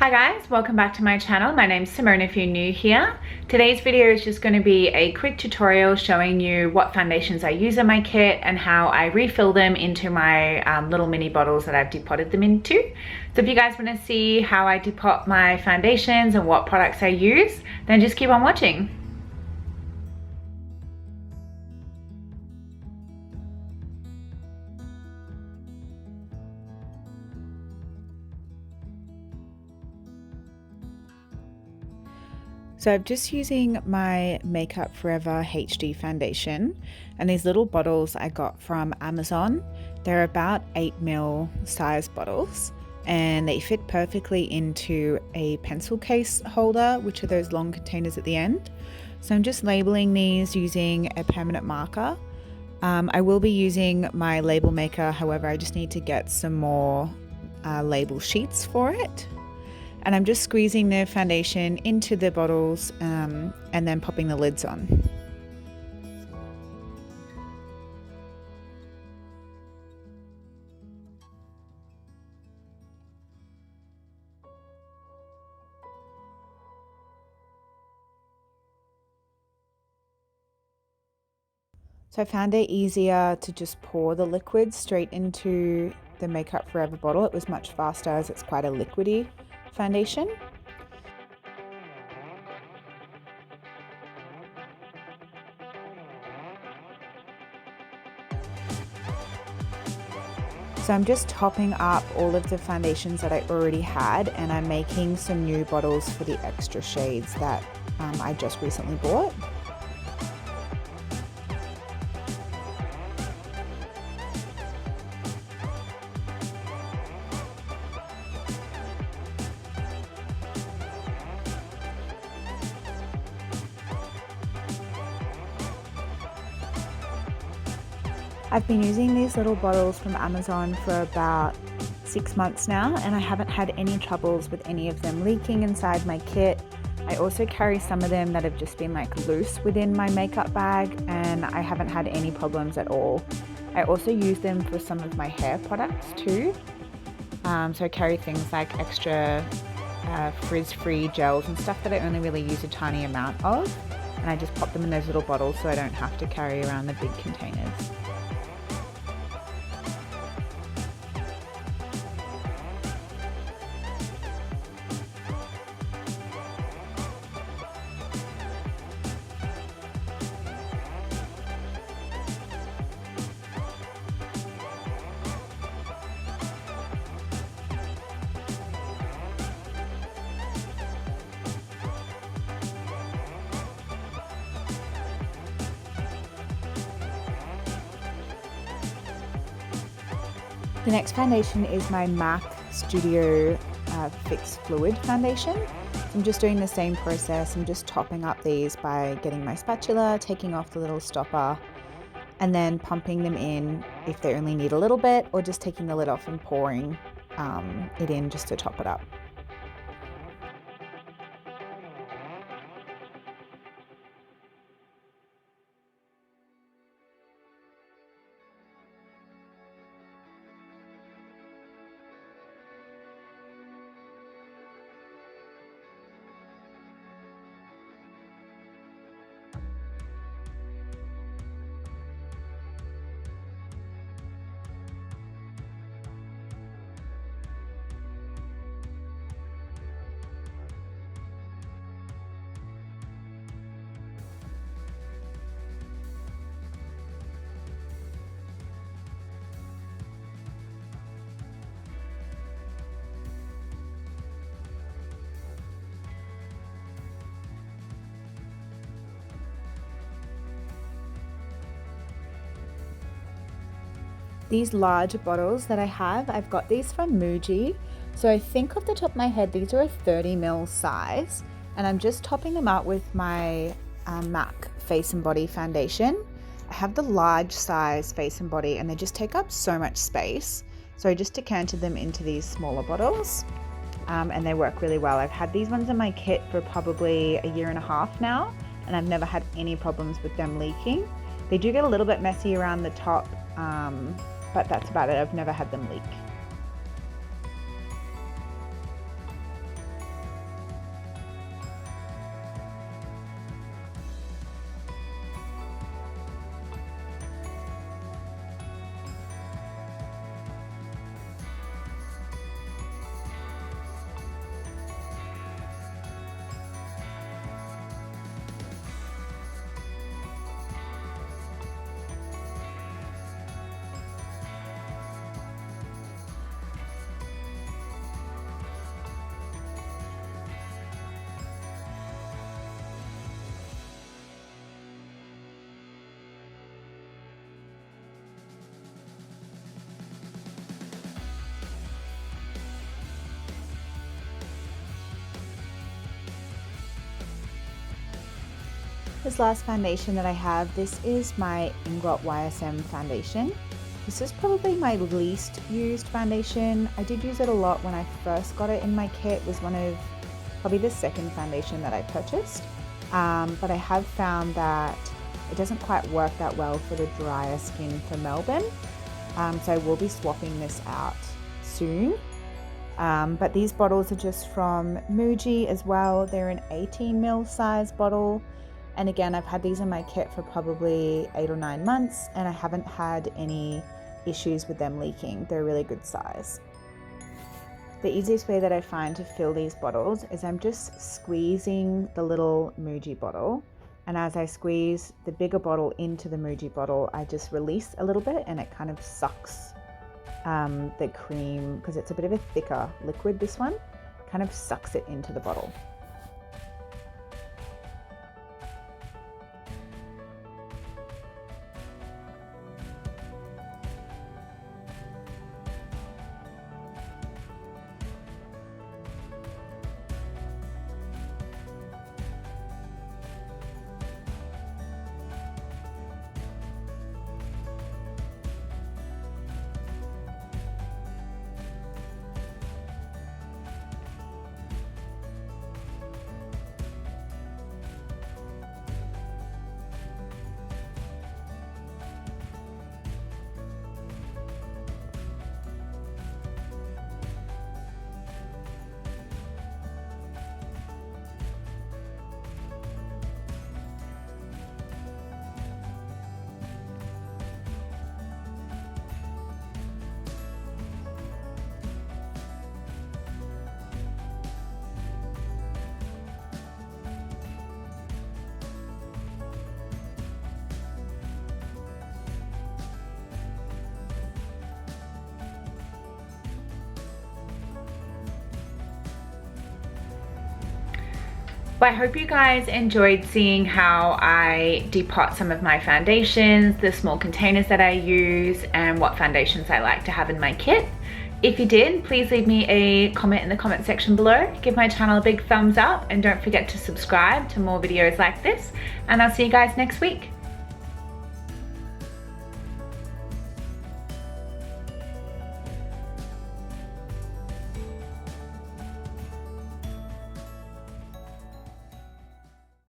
Hi guys, welcome back to my channel. My name's Simone if you're new here. Today's video is just going to be a quick tutorial showing you what foundations I use in my kit and how I refill them into my little mini bottles that I've depotted them into. So if you guys want to see how I depot my foundations and what products I use, then just keep on watching. So I'm just using my Makeup Forever HD foundation, and these little bottles I got from Amazon. They're about 8ml size bottles and they fit perfectly into a pencil case holder, which are those long containers at the end. So I'm just labeling these using a permanent marker. I will be using my label maker, however I just need to get some more label sheets for it. And I'm just squeezing the foundation into the bottles and then popping the lids on. So I found it easier to just pour the liquid straight into the Makeup Forever bottle. It was much faster as it's quite a liquidy foundation. So I'm just topping up all of the foundations that I already had, and I'm making some new bottles for the extra shades that I just recently bought. I've been using these little bottles from Amazon for about 6 months now, and I haven't had any troubles with any of them leaking inside my kit. I also carry some of them that have just been like loose within my makeup bag, and I haven't had any problems at all. I also use them for some of my hair products too. So I carry things like extra frizz-free gels and stuff that I only really use a tiny amount of, and I just pop them in those little bottles so I don't have to carry around the big containers. The next foundation is my MAC Studio Fix Fluid foundation. So I'm just doing the same process. I'm just topping up these by getting my spatula, taking off the little stopper, and then pumping them in if they only need a little bit, or just taking the lid off and pouring it in just to top it up. These large bottles that I have, I've got these from MUJI. So I think off the top of my head, these are a 30ml size, and I'm just topping them up with my MAC Face and Body foundation. I have the large size Face and Body, and they just take up so much space. So I just decanted them into these smaller bottles, and they work really well. I've had these ones in my kit for probably a year and a half now, and I've never had any problems with them leaking. They do get a little bit messy around the top, but that's about it. I've never had them leak. This last foundation that I have, this is my Inglot YSM Foundation. This is probably my least used foundation. I did use it a lot when I first got it in my kit. It was probably the second foundation that I purchased. But I have found that it doesn't quite work that well for the drier skin for Melbourne. So I will be swapping this out soon. But these bottles are just from MUJI as well. They're an 18 ml size bottle. And again, I've had these in my kit for probably 8 or 9 months and I haven't had any issues with them leaking. They're a really good size. The easiest way that I find to fill these bottles is I'm just squeezing the little MUJI bottle. And as I squeeze the bigger bottle into the MUJI bottle, I just release a little bit and it kind of sucks the cream, because it's a bit of a thicker liquid, this one, kind of sucks it into the bottle. Well, I hope you guys enjoyed seeing how I depot some of my foundations, the small containers that I use, and what foundations I like to have in my kit. If you did, please leave me a comment in the comment section below. Give my channel a big thumbs up and don't forget to subscribe to more videos like this. And I'll see you guys next week.